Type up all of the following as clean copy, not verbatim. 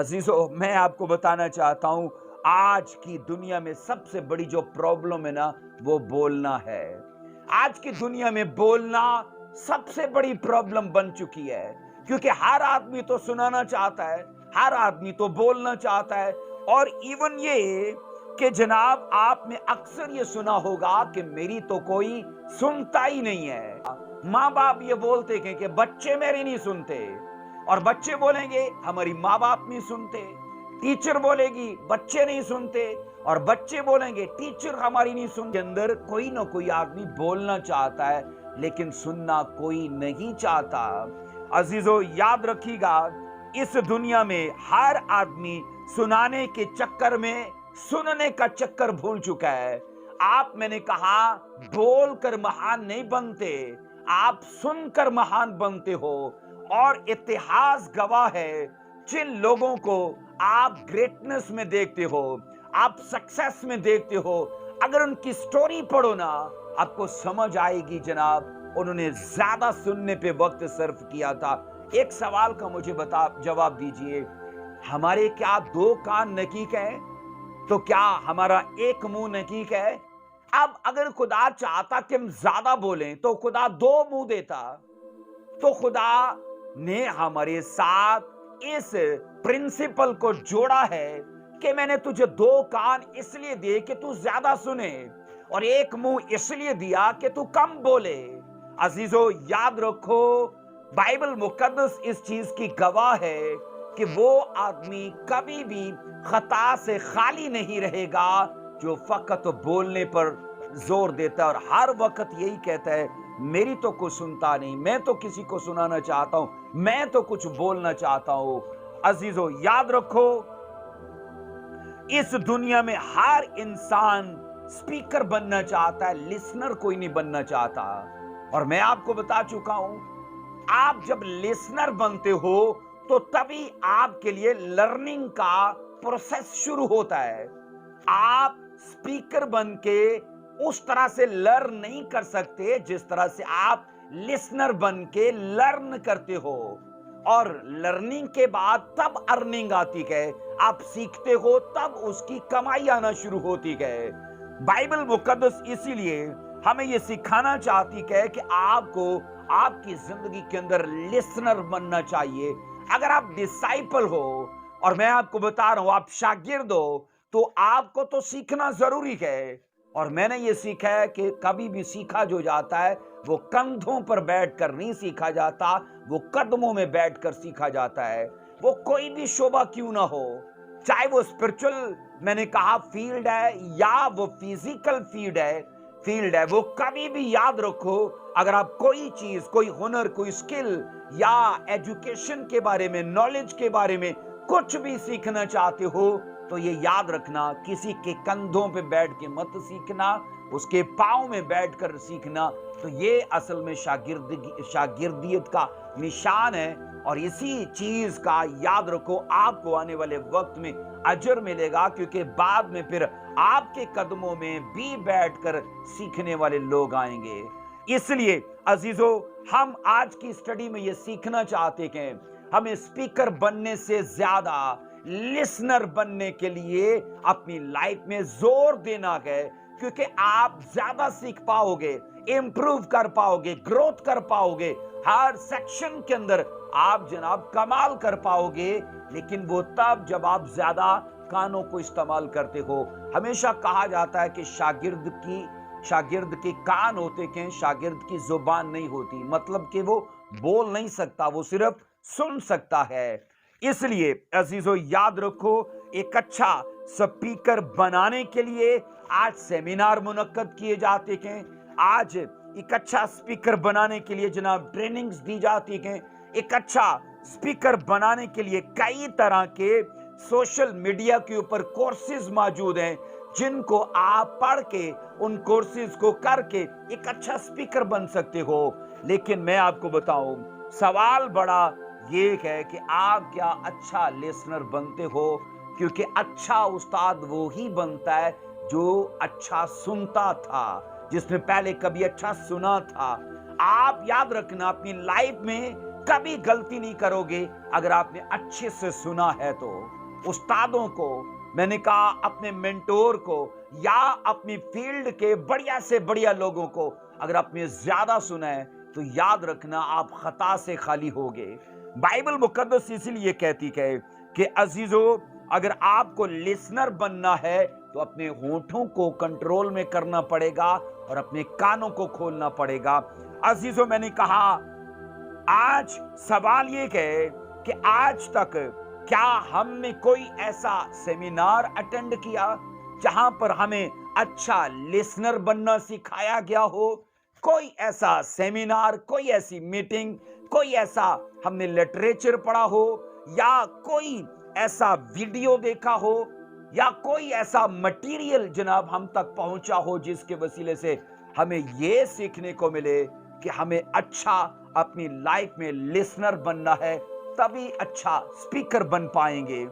अजीजों, मैं आपको बताना चाहता हूं, आज की दुनिया में सबसे बड़ी जो प्रॉब्लम है ना, वो बोलना है। आज की दुनिया में बोलना सबसे बड़ी प्रॉब्लम बन चुकी है, क्योंकि हर आदमी तो सुनाना चाहता है, हर आदमी तो बोलना चाहता है। और इवन ये कि जनाब, आपने अक्सर ये सुना होगा कि मेरी तो कोई सुनता ही नहीं है। माँ बाप ये बोलते हैं कि बच्चे मेरे नहीं सुनते, और बच्चे बोलेंगे हमारी माँ बाप नहीं सुनते। टीचर बोलेगी बच्चे नहीं सुनते, और बच्चे बोलेंगे टीचर हमारी नहीं सुनते। अंदर कोई ना कोई आदमी बोलना चाहता है, लेकिन सुनना कोई नहीं चाहता। अजीजों, याद रखिएगा, इस दुनिया में हर आदमी सुनाने के चक्कर में सुनने का चक्कर भूल चुका है। मैंने कहा, बोलकर महान नहीं बनते, आप सुनकर महान बनते हो। और इतिहास गवाह है, जिन लोगों को आप ग्रेटनेस में देखते हो, आप सक्सेस में देखते हो, अगर उनकी स्टोरी पढ़ो ना, आपको समझ आएगी जनाब, उन्होंने ज्यादा सुनने पे वक्त सर्फ किया था। एक सवाल का मुझे जवाब दीजिए, हमारे क्या दो कान नकीक है, तो क्या हमारा एक मुंह नकीक है? अब अगर खुदा चाहता कि हम ज्यादा बोलें, तो खुदा दो मुंह देता। तो खुदा ने हमारे साथ इस प्रिंसिपल को जोड़ा है कि मैंने तुझे दो कान इसलिए दिए कि तू ज्यादा सुने, और एक मुंह इसलिए दिया कि तू कम बोले। अजीजों, याद रखो, बाइबल मुकद्दस इस चीज की गवाह है कि वो आदमी कभी भी खता से खाली नहीं रहेगा जो फकत बोलने पर जोर देता है और हर वक्त यही कहता है, मेरी तो कुछ सुनता नहीं, मैं तो किसी को सुनाना चाहता हूं, मैं तो कुछ बोलना चाहता हूं। अजीजों, याद रखो, इस दुनिया में हर इंसान स्पीकर बनना चाहता है, लिसनर कोई नहीं बनना चाहता। और मैं आपको बता चुका हूं, आप जब लिसनर बनते हो तो तभी आपके लिए लर्निंग का प्रोसेस शुरू होता है। आप स्पीकर बन के उस तरह से लर्न नहीं कर सकते जिस तरह से आप लिसनर बन के लर्न करते हो। और लर्निंग के बाद तब अर्निंग आती है, आप सीखते हो तब उसकी कमाई आना शुरू होती है। बाइबल मुकद्दस इसीलिए हमें यह सिखाना चाहती है कि आपको आपकी जिंदगी के अंदर लिसनर बनना चाहिए। अगर आप डिसाइपल हो, और मैं आपको बता रहा हूं, आप शागिर्द हो, तो आपको तो सीखना जरूरी है। और मैंने ये सीखा है कि कभी भी सीखा जो जाता है वो कंधों पर बैठकर नहीं सीखा जाता, वो कदमों में बैठकर सीखा जाता है। वो कोई भी शोभा क्यों ना हो, चाहे वो स्पिरिचुअल मैंने कहा फील्ड है या वो फिजिकल फील्ड है, वो कभी भी याद रखो, अगर आप कोई चीज, कोई हुनर, कोई स्किल या एजुकेशन के बारे में, नॉलेज के बारे में कुछ भी सीखना चाहते हो, तो ये याद रखना, किसी के कंधों पे बैठ के मत सीखना, उसके पांव में बैठकर सीखना। तो ये असल में शागिर्दियत का निशान है। और इसी चीज का याद रखो, आपको आने वाले वक्त में अजर मिलेगा, क्योंकि बाद में फिर आपके कदमों में भी बैठकर सीखने वाले लोग आएंगे। इसलिए अजीजों, हम आज की स्टडी में ये सीखना चाहते हैं, हमें स्पीकर बनने से ज्यादा लिसनर बनने के लिए अपनी लाइफ में जोर देना है, क्योंकि आप ज्यादा सीख पाओगे, इंप्रूव कर पाओगे, ग्रोथ कर पाओगे, हर सेक्शन के अंदर आप जनाब कमाल कर पाओगे। लेकिन वो तब जब आप ज्यादा कानों को इस्तेमाल करते हो। हमेशा कहा जाता है कि शागिर्द के कान होते हैं, शागिर्द की जुबान नहीं होती। मतलब कि वो बोल नहीं सकता, वो सिर्फ सुन सकता है। इसलिए अजीजों, याद रखो, एक अच्छा स्पीकर बनाने के लिए आज सेमिनार मुनक्कद किए जाते हैं। आज एक अच्छा स्पीकर बनाने के लिए जनाब ट्रेनिंग्स दी जाती हैं। एक अच्छा स्पीकर बनाने के लिए कई तरह के सोशल मीडिया के ऊपर कोर्सेज मौजूद हैं, जिनको आप पढ़ के, उन कोर्सेज को करके एक अच्छा स्पीकर बन सकते हो। लेकिन मैं आपको बताऊं, सवाल बड़ा ये है कि आप क्या अच्छा लिसनर बनते हो, क्योंकि अच्छा उस्ताद वो ही बनता है जो अच्छा सुनता था, जिसने पहले कभी अच्छा सुना था। आप याद रखना, अपनी लाइफ में कभी गलती नहीं करोगे अगर आपने अच्छे से सुना है तो। उस्तादों को, मैंने कहा अपने मेंटोर को, या अपनी फील्ड के बढ़िया से बढ़िया लोगों को अगर आपने ज्यादा सुना है तो याद रखना आप खता से खाली होगे। बाइबल मुकद्दस इसीलिए कहती है कि अजीजों, अगर आपको लिसनर बनना है तो अपने होठों को कंट्रोल में करना पड़ेगा और अपने कानों को खोलना पड़ेगा। अजीजों, मैंने कहा आज सवाल ये है कि आज तक क्या हमने कोई ऐसा सेमिनार अटेंड किया जहां पर हमें अच्छा लिसनर बनना सिखाया गया हो? कोई ऐसा सेमिनार, कोई ऐसी मीटिंग, कोई ऐसा हमने लिटरेचर पढ़ा हो, या कोई ऐसा वीडियो देखा हो, या कोई ऐसा मटेरियल जनाब हम तक पहुंचा हो जिसके वसीले से हमें यह सीखने को मिले कि हमें अच्छा अपनी लाइफ में लिसनर बनना है, तभी अच्छा स्पीकर बन पाएंगे।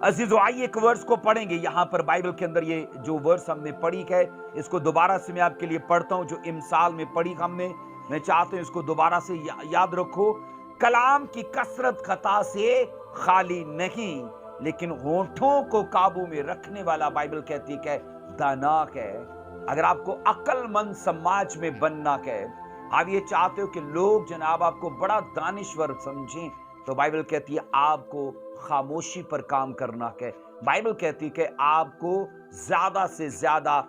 अजीजों, आइए एक वर्स को पढ़ेंगे। यहां पर बाइबल के अंदर ये जो वर्स हमने पढ़ी है, इसको दोबारा से मैं आपके लिए पढ़ता हूं, जो इमसाल में पढ़ी हमने। मैं चाहता हूं इसको दोबारा से याद रखो। कलाम की कसरत खता से खाली नहीं, लेकिन होठों को काबू में रखने वाला बाइबल कहती है दानाक है। अगर आपको अक्लमंद समाज में बनना है, आप ये चाहते हो कि लोग जनाब आपको बड़ा दानिश्वर समझें, तो बाइबल कहती है आपको खामोशी पर काम करना है। बाइबल कहती है कि आपको ज्यादा से ज्यादा,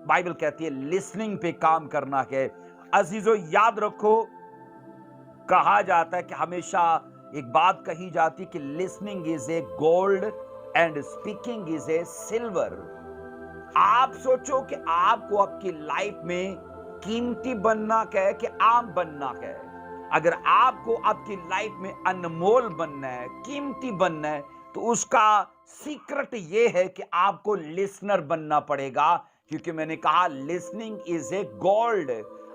बाइबल कहती है, लिसनिंग पे काम करना है। अजीजों, याद रखो, कहा जाता है कि हमेशा एक बात कही जाती है कि listening is a gold and speaking is a silver. आप सोचो कि आपको आपकी लाइफ में कीमती बनना है कि आम बनना है। अगर आपको आपकी लाइफ में अनमोल बनना है, कीमती बनना है, तो उसका सीक्रेट ये है कि आपको लिसनर बनना पड़ेगा, क्योंकि मैंने कहा लिसनिंग इज ए गोल्ड।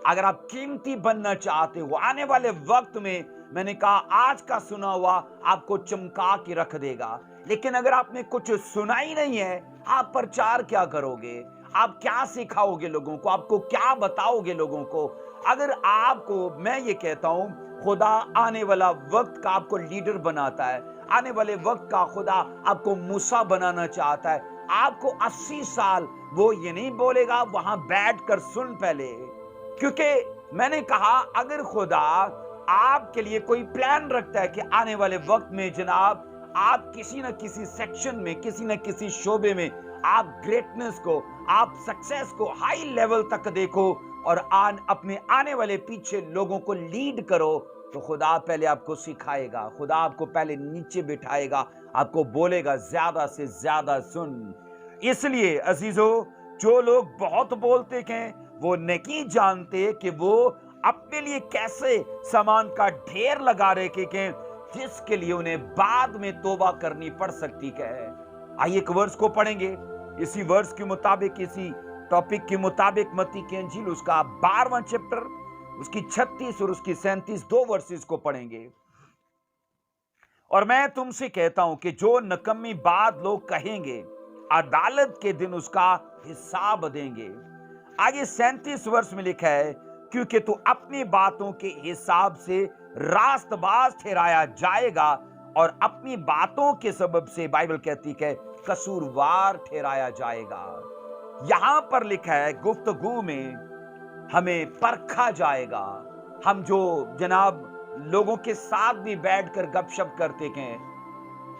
अगर आप कीमती बनना चाहते हो, आने वाले वक्त में मैंने कहा आज का सुना हुआ आपको चमका के रख देगा। लेकिन अगर आपने कुछ सुना ही नहीं है, आप प्रचार क्या करोगे? आप क्या सिखाओगे लोगों को? आपको क्या बताओगे लोगों को? अगर आपको, मैं ये कहता हूं, खुदा आने वाला वक्त का आपको लीडर बनाता है, आने वाले वक्त का खुदा आपको मूसा बनाना चाहता है। आपको 80 साल वो ये नहीं बोलेगा वहां बैठकर सुन पहले, क्योंकि मैंने कहा अगर खुदा आपके लिए कोई प्लान रखता है कि आने वाले वक्त में जनाब आप किसी न किसी सेक्शन में, किसी न किसी शोबे में आप ग्रेटनेस को, आप सक्सेस को हाई लेवल तक देखो और अपने आने वाले पीछे लोगों को लीड करो, तो खुदा पहले आपको सिखाएगा, खुदा आपको पहले नीचे बिठाएगा, आपको बोलेगा ज्यादा से ज्यादा सुन। इसलिए अजीजों, जो लोग बहुत बोलते हैं वो नहीं जानते कि वो अपने लिए कैसे सामान का ढेर लगा रखे हैं, जिसके लिए उन्हें बाद में तौबा करनी पड़ सकती है। आइए एक वर्स को पढ़ेंगे। इसी वर्स के मुताबिक, इसी टॉपिक के मुताबिक मत्ती की इंजील उसका 12वां चैप्टर, उसकी 36 और उसकी 37 दो वर्सेस को पढ़ेंगे। और मैं तुमसे कहता हूं कि जो नकम्मी बात लोग कहेंगे, अदालत के दिन उसका हिसाब देंगे। आगे 37 वर्ष में लिखा है, क्योंकि तू अपनी बातों के हिसाब से रास्तबाज ठहराया जाएगा और अपनी बातों के सबब से, बाइबल कहती है, कसूरवार ठहराया जाएगा। यहां पर लिखा है गुफ्तगू में हमें परखा जाएगा। हम जो जनाब लोगों के साथ भी बैठकर गपशप करते हैं,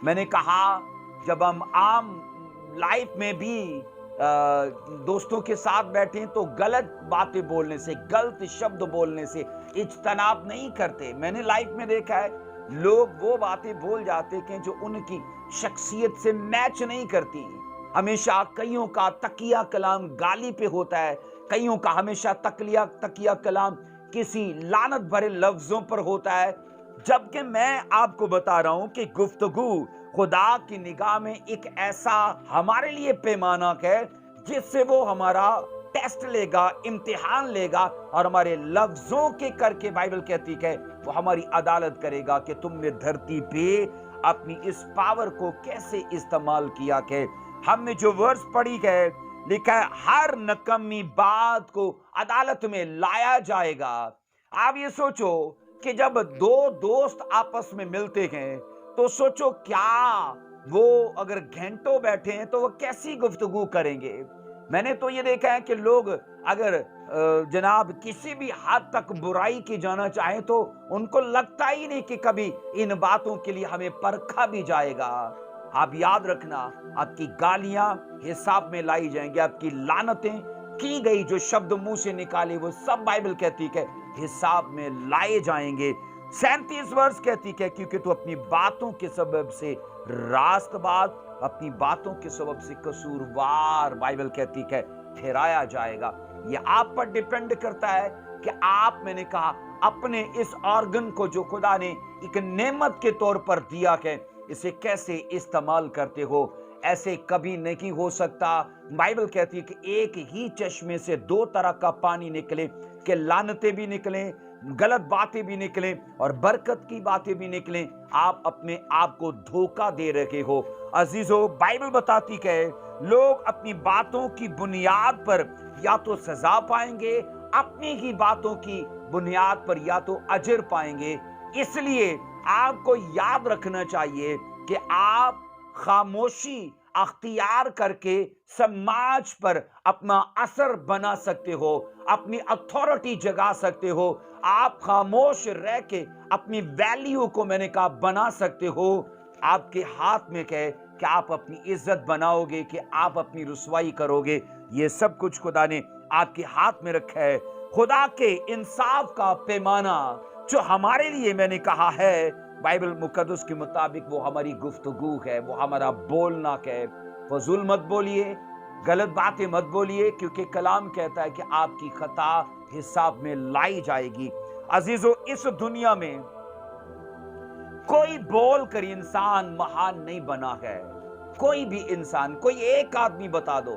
मैंने कहा जब हम आम लाइफ में भी दोस्तों के साथ बैठे तो गलत बातें बोलने से, गलत शब्द बोलने से इज्तनाब नहीं करते। मैंने लाइफ में देखा है लोग वो बातें बोल जाते हैं जो उनकी शख्सियत से मैच नहीं करती। हमेशा कईयों का तकिया कलाम गाली पे होता है, कईयों का हमेशा तकिया कलाम किसी लानत भरे लफ्जों पर होता है, जबकि मैं आपको बता रहा हूं कि गुफ्तगू खुदा की निगाह में एक ऐसा हमारे लिए पैमाना है जिससे वो हमारा टेस्ट लेगा, इम्तिहान लेगा और हमारे लफ्जों के करके, बाइबल कहती है, वो हमारी अदालत करेगा कि तुमने धरती पे अपनी इस पावर को कैसे इस्तेमाल किया। के हमने जो वर्स पढ़ी है, लिखा है हर नकम्मी बात को अदालत में लाया जाएगा। आप ये सोचो کہ جب دو دوست آپس میں ملتے ہیں تو سوچو کیا وہ اگر گھنٹوں بیٹھے ہیں تو وہ کیسی گفتگو کریں گے. میں نے تو یہ دیکھا ہے کہ لوگ اگر جناب کسی بھی حد تک برائی کی جانا چاہیں تو ان کو لگتا ہی نہیں کہ کبھی ان باتوں کے لیے ہمیں پرکھا بھی جائے گا. آپ یاد رکھنا، آپ کی گالیاں حساب میں لائی جائیں گی، آپ کی لعنتیں کی گئی جو شبد منہ سے نکالے وہ سب بائبل کہتی کہ حساب میں لائے جائیں گے. 37 ورس کہتی کہ کیونکہ تو اپنی باتوں کے سبب سے راست بات، اپنی باتوں کے سبب سے قصوروار، بائبل کہتی کہ ٹھہرایا جائے گا. یہ آپ پر ڈیپینڈ کرتا ہے کہ آپ، میں نے کہا، اپنے اس آرگن کو جو خدا نے ایک نعمت کے طور پر دیا کہ اسے کیسے استعمال کرتے ہو. ایسے کبھی نہیں ہو سکتا. بائبل کہتی ہے کہ ایک ہی چشمے سے دو طرح کا پانی نکلے، کہ لعنتیں بھی نکلیں، غلط باتیں بھی نکلیں اور برکت کی باتیں بھی نکلیں. آپ اپنے آپ کو دھوکہ دے رہے ہو. عزیزو، بائبل بتاتی کہ لوگ اپنی باتوں کی بنیاد پر یا تو سزا پائیں گے، اپنی ہی باتوں کی بنیاد پر یا تو اجر پائیں گے. اس لیے آپ کو یاد رکھنا چاہیے کہ آپ خاموشی اختیار کر کے سماج پر اپنا اثر بنا سکتے ہو، اپنی اتھارٹی جگا سکتے ہو. آپ خاموش رہ کے اپنی ویلیو کو، میں نے کہا، بنا سکتے ہو. آپ کے ہاتھ میں کہ آپ اپنی عزت بناؤ گے کہ آپ اپنی رسوائی کرو گے. یہ سب کچھ خدا نے آپ کے ہاتھ میں رکھا ہے. خدا کے انصاف کا پیمانہ جو ہمارے لیے، میں نے کہا ہے، بائبل مقدس کے مطابق وہ ہماری گفتگو ہے، وہ ہمارا بولنا ہے. فضول مت بولیے، غلط باتیں مت بولیے، کیونکہ کلام کہتا ہے کہ آپ کی خطا حساب میں لائی جائے گی. عزیزو، اس دنیا میں کوئی بول کر انسان مہان نہیں بنا ہے. کوئی بھی انسان، کوئی ایک آدمی بتا دو.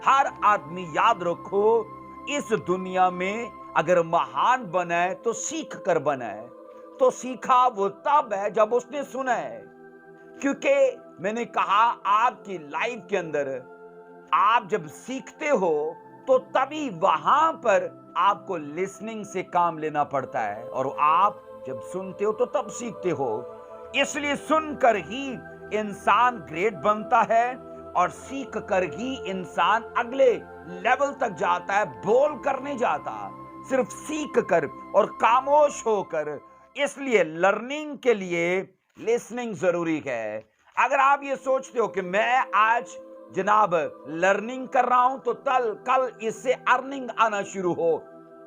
ہر آدمی، یاد رکھو، اس دنیا میں اگر مہان بنا ہے تو سیکھ کر بنا ہے. تو سیکھا وہ تب ہے جب اس نے سنا ہے. کیونکہ میں نے کہا، آپ کی لائف کے اندر آپ جب سیکھتے ہو تو تبھی وہاں پر آپ کو لسننگ سے کام لینا پڑتا ہے، اور آپ جب سنتے ہو تو تب سیکھتے ہو. اس لیے سن کر ہی انسان گریٹ بنتا ہے اور سیکھ کر ہی انسان اگلے لیول تک جاتا ہے. بول کر نہیں جاتا، صرف سیکھ کر اور خاموش ہو کر. اس لیے لرننگ کے لیے لسننگ ضروری ہے. اگر آپ یہ سوچتے ہو کہ میں آج جناب لرننگ کر رہا ہوں تو کل اس سے ارننگ آنا شروع ہو،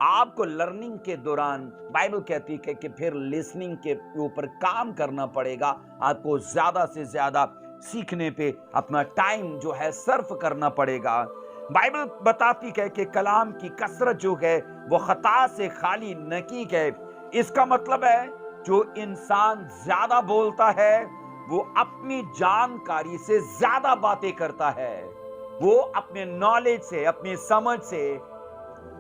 آپ کو لرننگ کے دوران بائبل کہتی ہے کہ پھر لسننگ کے اوپر کام کرنا پڑے گا. آپ کو زیادہ سے زیادہ سیکھنے پہ اپنا ٹائم جو ہے صرف کرنا پڑے گا. بائبل بتاتی ہے کہ کلام کی کثرت جو ہے وہ خطا سے خالی نہیں ہے. اس کا مطلب ہے جو انسان زیادہ بولتا ہے وہ اپنی جانکاری سے زیادہ باتیں کرتا ہے. وہ اپنے نالج سے، اپنی سمجھ سے،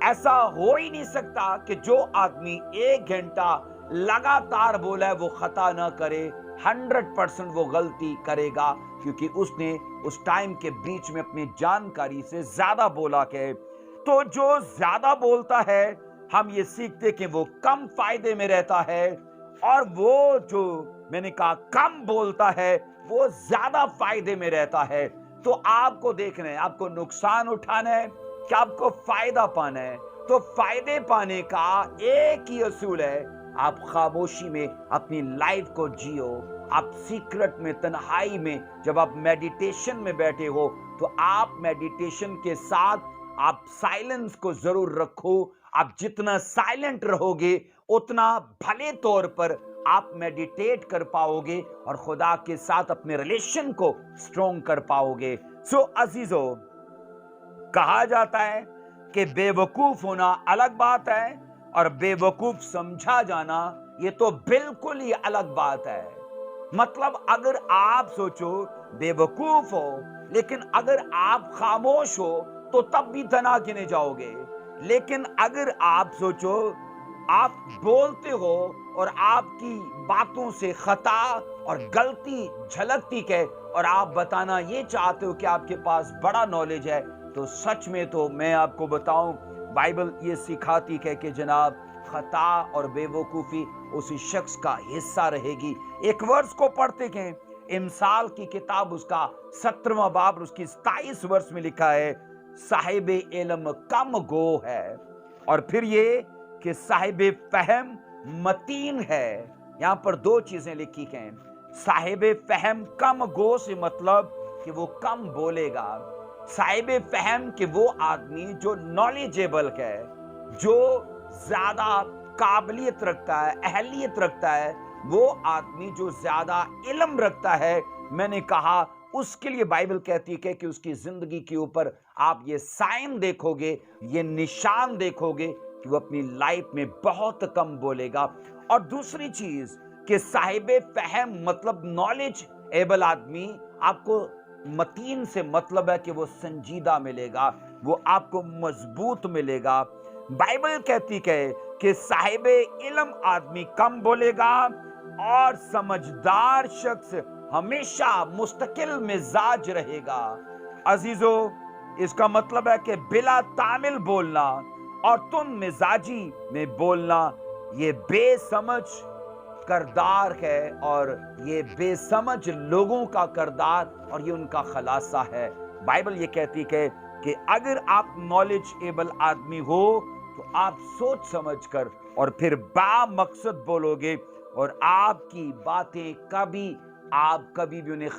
ایسا ہو ہی نہیں سکتا کہ جو آدمی 1 گھنٹہ لگاتار بولا ہے وہ خطا نہ کرے. 100% وہ غلطی کرے گا، کیونکہ اس نے اس ٹائم کے بیچ میں اپنی جانکاری سے زیادہ بولا ہے. تو جو زیادہ بولتا ہے، ہم یہ سیکھتے کہ وہ کم فائدے میں رہتا ہے، اور وہ جو میں نے کہا کم بولتا ہے وہ زیادہ فائدے میں رہتا ہے. تو آپ کو دیکھنا ہے، آپ کو نقصان اٹھانا ہے کہ آپ کو فائدہ پانا ہے. تو فائدے پانے کا ایک ہی اصول ہے، آپ خاموشی میں اپنی لائف کو جیو. آپ سیکرٹ میں، تنہائی میں، جب آپ میڈیٹیشن میں بیٹھے ہو تو آپ میڈیٹیشن کے ساتھ آپ سائلنس کو ضرور رکھو. آپ جتنا سائلنٹ رہو گے اتنا بھلے طور پر آپ میڈیٹیٹ کر پاؤ گے اور خدا کے ساتھ اپنے ریلیشن کو سٹرونگ کر پاؤ گے. سو عزیزو، کہا جاتا ہے کہ بے وقوف ہونا الگ بات ہے اور بے وقوف سمجھا جانا یہ تو بالکل ہی الگ بات ہے. مطلب اگر آپ سوچو بے وقوف ہو لیکن اگر آپ خاموش ہو تو تب بھی تنا گنے جاؤ گے. لیکن اگر آپ سوچو آپ بولتے ہو اور آپ کی باتوں سے خطا اور غلطی جھلکتی ہے اور آپ بتانا یہ چاہتے ہو کہ آپ کے پاس بڑا نالج ہے، تو سچ میں تو میں آپ کو بتاؤں، بائبل یہ سکھاتی ہے کہ جناب खता और बेवकूफ़ी उसी शख्स का हिस्सा रहेगी। एक वर्ष को पढ़ते हैं, इमसाल की किताब उसका 17वां बाब उसकी 27 वर्ष में लिखा है, साहिब इल्म कम गो है। और फिर ये कि साहिब फहम मतीन है। यहां पर दो चीजें लिखी हैं। साहिब फहम कम गो से मतलब कि वो कम बोलेगा। साहिब फहम कि वो आदमी जो नॉलेजेबल है, जो ज्यादा काबिलियत रखता है, अहलियत रखता है, वो आदमी जो ज्यादा इल्म रखता है। मैंने कहा उसके लिए बाइबल कहती है कि उसकी जिंदगी के ऊपर आप ये साइन देखोगे, ये निशान देखोगे कि वो अपनी लाइफ में बहुत कम बोलेगा। और दूसरी चीज कि साहिब फहम मतलब नॉलेज एबल आदमी, आपको मतीन से मतलब है कि वो संजीदा मिलेगा, वो आपको मजबूत मिलेगा। बाइबल कहती है कि साहिब इल्म आदमी कम बोलेगा और समझदार शख्स हमेशा मुस्तकिल मिजाज रहेगा। अजीजों, इसका मतलब है कि बिला तामिल बोलना और तुम मिजाजी में बोलना ये बेसमझ करदार है, और ये बेसमझ लोगों का करदार, और ये उनका खलासा है। बाइबल ये कहती है कि अगर आप नॉलेजेबल आदमी हो तो आप सोच समझकर और फिर बामकसद बोलोगे, और आपकी बातें आप कभी भी उन्हें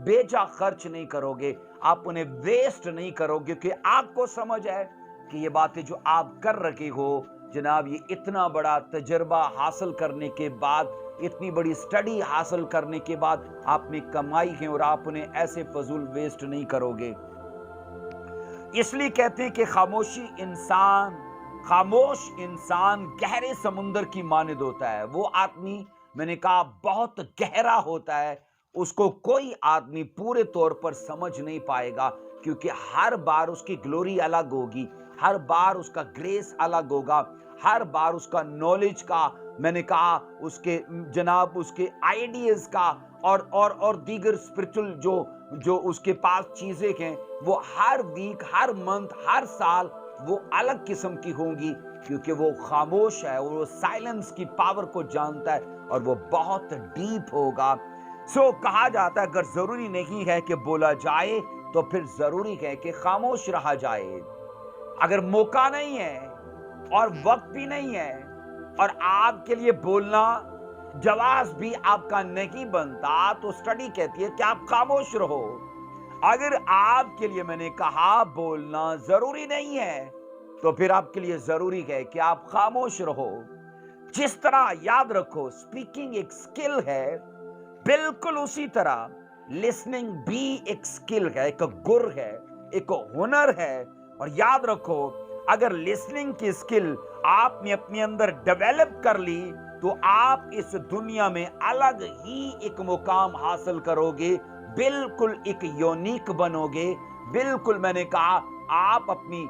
बेजा खर्च नहीं करोगे, आप उन्हें वेस्ट नहीं करोगे, क्योंकि आपको समझ है कि ये बातें जो आप कर रखे हो जनाब, ये इतना बड़ा तजर्बा हासिल करने के बाद, इतनी बड़ी स्टडी हासिल करने के बाद आपने कमाई है, और आप उन्हें ऐसे फजूल वेस्ट नहीं करोगे। इसलिए कहते हैं कि खामोश इंसान गहरे समुंदर की मानिंद होता है। वो आदमी, मैंने कहा, बहुत गहरा होता है, उसको कोई आदमी पूरे तौर पर समझ नहीं पाएगा, क्योंकि हर बार उसकी ग्लोरी अलग होगी, हर बार उसका ग्रेस अलग होगा, हर बार उसका नॉलेज का, मैंने कहा उसके जनाब उसके आइडियाज का और दीगर स्पिरिचुअल जो उसके पास चीजें हैं, वो हर वीक, हर मंथ, हर साल वो अलग किस्म की होंगी, क्योंकि वो खामोश है, वो साइलेंस की पावर को जानता है, और वो बहुत डीप होगा। सो कहा जाता है अगर जरूरी नहीं है कि बोला जाए तो फिर जरूरी है कि खामोश रहा जाए। अगर मौका नहीं है और वक्त भी नहीं है और आपके लिए बोलना जवाब भी आपका नहीं बनता, तो स्टडी कहती है कि आप खामोश रहो। अगर आपके लिए, मैंने कहा, बोलना जरूरी नहीं है, तो फिर आपके लिए जरूरी है कि आप खामोश रहो। जिस तरह, याद रखो, स्पीकिंग एक स्किल है, बिल्कुल उसी तरह लिसनिंग भी एक स्किल है, एक गुर है, एक हुनर है। और याद रखो, अगर लिसनिंग की स्किल आपने अपने अंदर डेवलप कर ली, तो आप इस दुनिया में अलग ही एक मुकाम हासिल करोगे, बिल्कुल एक यूनिक बनोगे। बिल्कुल, मैंने कहा, आप अपनी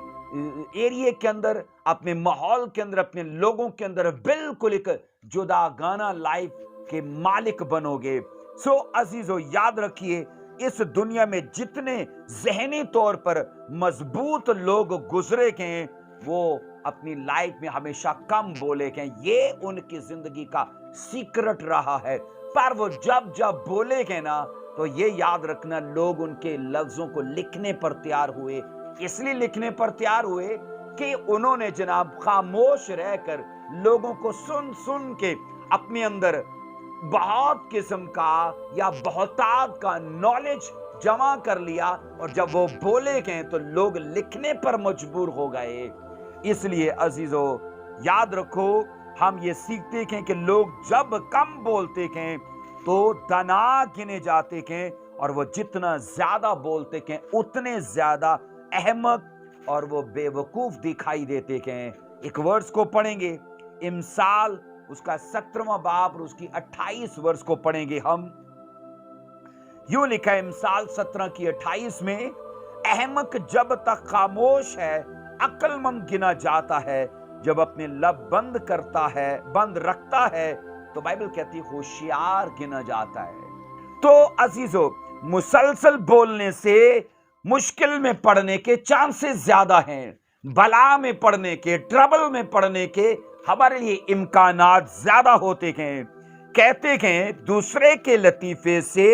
एरिया के अंदर, अपने माहौल के अंदर, अपने लोगों के अंदर बिल्कुल एक जुदागाना लाइफ के मालिक बनोगे। सो अजीजों, याद रखिए, इस दुनिया में जितने ज़हनी तौर पर मजबूत लोग गुजरे हैं, वो अपनी लाइफ में हमेशा कम बोले हैं। ये उनकी जिंदगी का सीक्रेट रहा है। पर वो जब जब बोले हैं ना, तो ये याद रखना, लोग उनके लफ्जों को लिखने पर तैयार हुए। इसलिए लिखने पर तैयार हुए कि उन्होंने जनाब खामोश रहकर लोगों को सुन सुन के अपने अंदर बहुत किस्म का या बहुतात का नॉलेज जमा कर लिया, और जब वो बोले गए तो लोग लिखने पर मजबूर हो गए। इसलिए अजीजों, याद रखो, हम ये सीखते हैं कि लोग जब कम बोलते हैं तो दना गिने जाते हैं, और वो जितना ज्यादा बोलते हैं उतने ज्यादा अहमक और वो बेवकूफ दिखाई देते हैं। एक वर्ष को पढ़ेंगे, इमसाल उसका 17वां बाब और उसकी 28 वर्ष को पढ़ेंगे हम। यूं लिखा है इमसाल 17 की 28 में, अहमक जब तक खामोश है अक्लमंद गिना जाता है, जब अपने लब बंद रखता है तो बाइबल कहती है होशियार गिना जाता है। तो अजीजों, मुसलसल बोलने से मुश्किल में पड़ने के चांसेस ज्यादा हैं। बला में पड़ने के, ट्रबल में पड़ने के हमारे लिए इम्कानात ज्यादा होते हैं। कहते हैं दूसरे के लतीफे से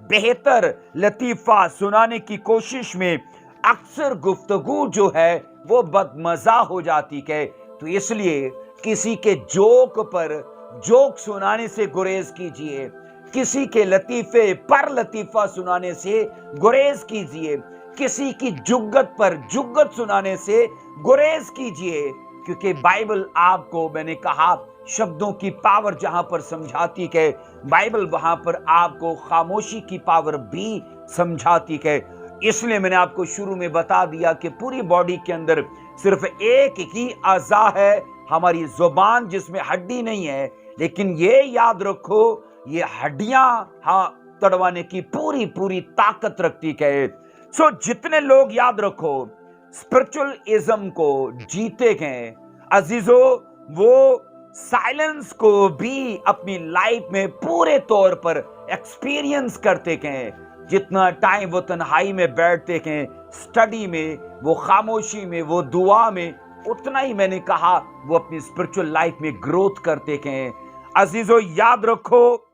बेहतर लतीफा सुनाने की कोशिश में अक्सर गुफ्तगू जो है वो बदमजा हो जाती है। तो इसलिए किसी के जोक पर जोक सुनाने से गुरेज कीजिए, किसी के लतीफे पर लतीफा सुनाने से गुरेज कीजिए, किसी की जुग्गत पर जुग्गत सुनाने से गुरेज कीजिए, क्योंकि बाइबल आपको, मैंने कहा, शब्दों की पावर जहां पर समझाती है, बाइबल वहां पर आपको खामोशी की पावर भी समझाती है। इसलिए मैंने आपको शुरू में बता दिया कि पूरी बॉडी के अंदर सिर्फ एक ही अज़ा है, हमारी जुबान, जिसमें हड्डी नहीं है, लेकिन ये याद रखो ये हड्डियां तड़वाने की पूरी पूरी ताकत रखती है। सो जितने लोग, याद रखो, स्पिरिचुअलिज्म को जीते हैं अजीजों, वो साइलेंस को भी अपनी लाइफ में पूरे तौर पर एक्सपीरियंस करते हैं। जितना टाइम वो तन्हाई में बैठते हैं, स्टडी में, वो खामोशी में, वो दुआ में, उतना ही, मैंने कहा, वो अपनी स्पिरिचुअल लाइफ में ग्रोथ करते हैं। अजीजों याद रखो,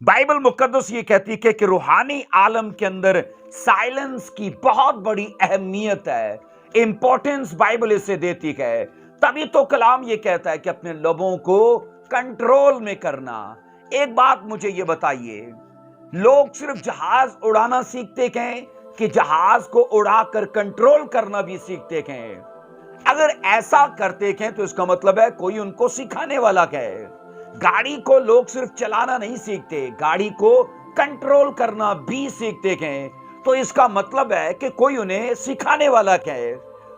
बाइबल मुकद्दस ये कहती है कि रूहानी आलम के अंदर साइलेंस की बहुत बड़ी अहमियत है, इंपॉर्टेंस बाइबल इसे देती है। तभी तो कलाम ये कहता है कि अपने लबों को कंट्रोल में करना। एक बात मुझे ये बताइए, लोग सिर्फ जहाज उड़ाना सीखते हैं कि जहाज को उड़ाकर कंट्रोल करना भी सीखते हैं? अगर ऐसा करते हैं तो इसका मतलब है कोई उनको सिखाने वाला है। गाड़ी को लोग सिर्फ चलाना नहीं सीखते, गाड़ी को कंट्रोल करना भी सीखते हैं। तो इसका मतलब है कि कोई उन्हें सिखाने वाला है।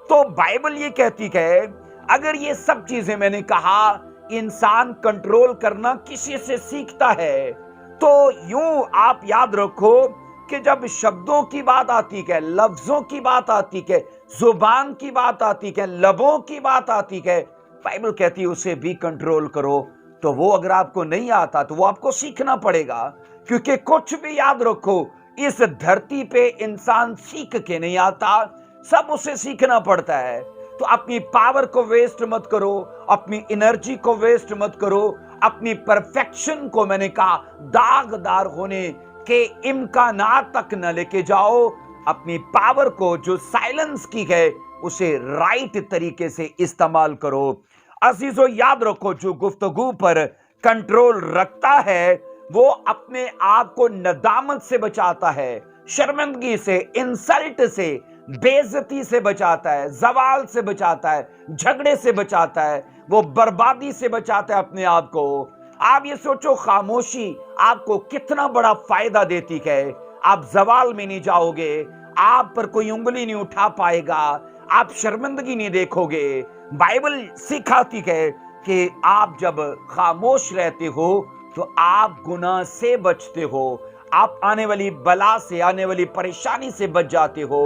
तो बाइबल ये कहती है अगर ये सब चीजें, मैंने कहा, इंसान कंट्रोल करना किसी से सीखता है, तो यूं आप याद रखो कि जब शब्दों की बात आती है, लफ्जों की बात आती है, जुबान की बात आती है, लबों की बात आती है, बाइबल कहती है उसे भी कंट्रोल करो। तो वो अगर आपको नहीं आता तो वो आपको सीखना पड़ेगा, क्योंकि कुछ भी याद रखो, इस धरती पे इंसान सीख के नहीं आता, सब उसे सीखना पड़ता है। तो अपनी पावर को वेस्ट मत करो, अपनी एनर्जी को वेस्ट मत करो, अपनी परफेक्शन को, मैंने कहा, दागदार होने के इम्कानात तक न लेके जाओ। अपनी पावर को, जो साइलेंस की है, उसे राइट तरीके से इस्तेमाल करो। अजीजों याद रखो, जो गुफ्तगू पर कंट्रोल रखता है वो अपने आप को नदामत से बचाता है, शर्मिंदगी से, इंसल्ट से, बेइज्जती से बचाता है, जवाल से बचाता है, झगड़े से बचाता है, वो बर्बादी से बचाता है अपने आप को। आप ये सोचो, खामोशी आपको कितना बड़ा फायदा देती है। आप जवाल में नहीं जाओगे, आप पर कोई उंगली नहीं उठा पाएगा, आप शर्मिंदगी नहीं देखोगे। बाइबल सिखाती है कि आप जब खामोश रहते हो तो आप गुनाह से बचते हो, आप आने वाली बला से, आने वाली परेशानी से बच जाते हो।